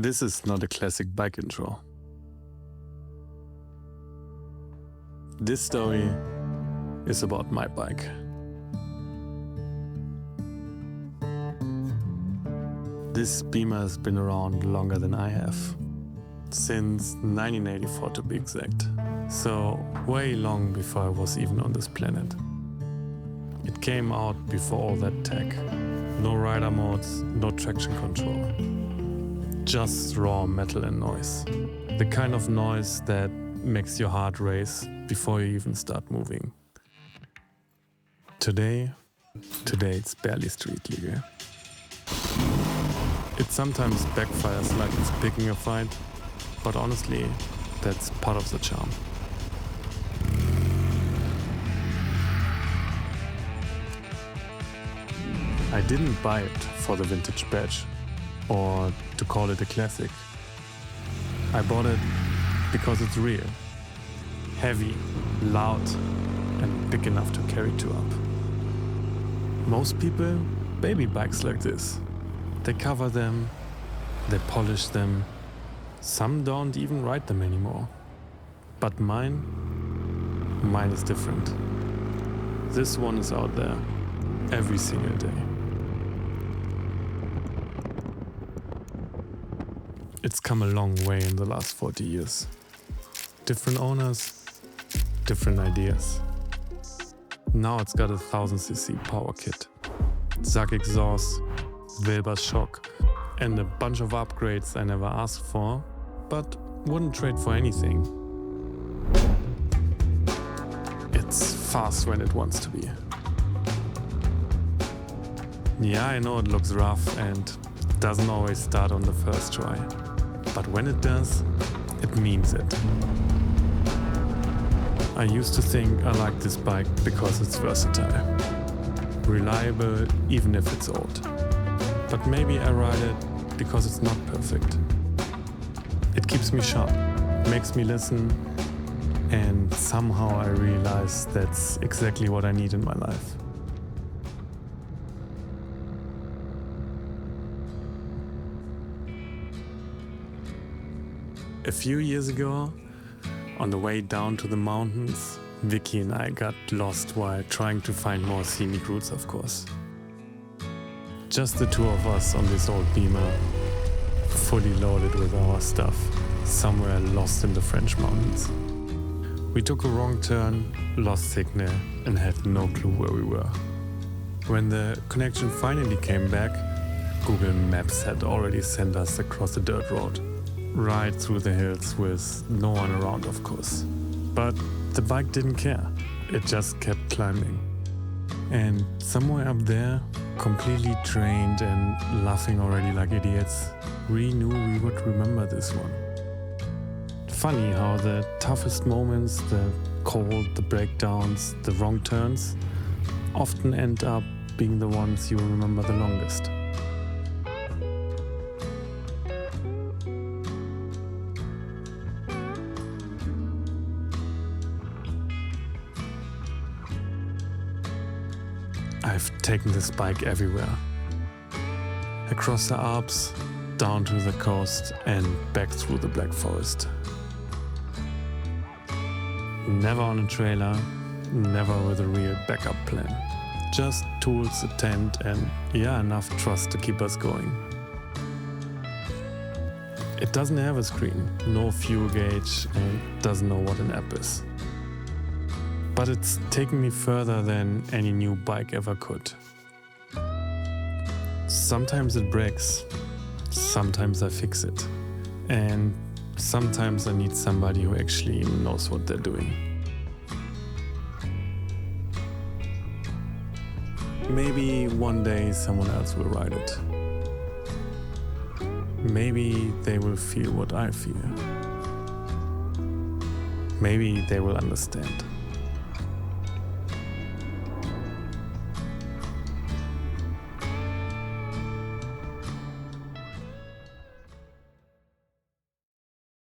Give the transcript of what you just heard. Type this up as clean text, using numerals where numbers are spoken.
This is not a classic bike intro. This story is about my bike. This Beamer has been around longer than I have. Since 1984 to be exact. So way long before I was even on this planet. It came out before all that tech. No rider modes, no traction control. Just raw metal and noise. The kind of noise that makes your heart race before you even start moving. Today it's barely street legal. It sometimes backfires like it's picking a fight, but honestly, that's part of the charm. I didn't buy it for the vintage badge or to call it a classic. I bought it because it's real, heavy, loud, and big enough to carry two up. Most people baby bikes like this. They cover them, they polish them. Some don't even ride them anymore. But mine is different. This one is out there every single day. It's come a long way in the last 40 years. Different owners, different ideas. Now it's got a 1000cc Powerkit, Zag exhaust, Wilbur shock, and a bunch of upgrades I never asked for, but wouldn't trade for anything. It's fast when it wants to be. Yeah, I know it looks rough and doesn't always start on the first try, but when it does, it means it. I used to think I liked this bike because it's versatile, reliable even if it's old. But maybe I ride it because it's not perfect. It keeps me sharp, makes me listen, and somehow I realize that's exactly what I need in my life. A few years ago, on the way down to the mountains, Vicky and I got lost while trying to find more scenic routes, of course. Just the two of us on this old Beamer, fully loaded with our stuff, somewhere lost in the French mountains. We took a wrong turn, lost signal, and had no clue where we were. When the connection finally came back, Google Maps had already sent us across a dirt road, right through the hills with no one around, of course. But the bike didn't care. It just kept climbing. And somewhere up there, completely drained and laughing already like idiots, we knew we would remember this one. Funny how the toughest moments, the cold, the breakdowns, the wrong turns, often end up being the ones you remember the longest. I've taken this bike everywhere. Across the Alps, down to the coast and back through the Black Forest. Never on a trailer, never with a real backup plan. Just tools, a tent and enough trust to keep us going. It doesn't have a screen, no fuel gauge and doesn't know what an app is. But it's taken me further than any new bike ever could. Sometimes it breaks, sometimes I fix it, and sometimes I need somebody who actually knows what they're doing. Maybe one day someone else will ride it. Maybe they will feel what I feel. Maybe they will understand.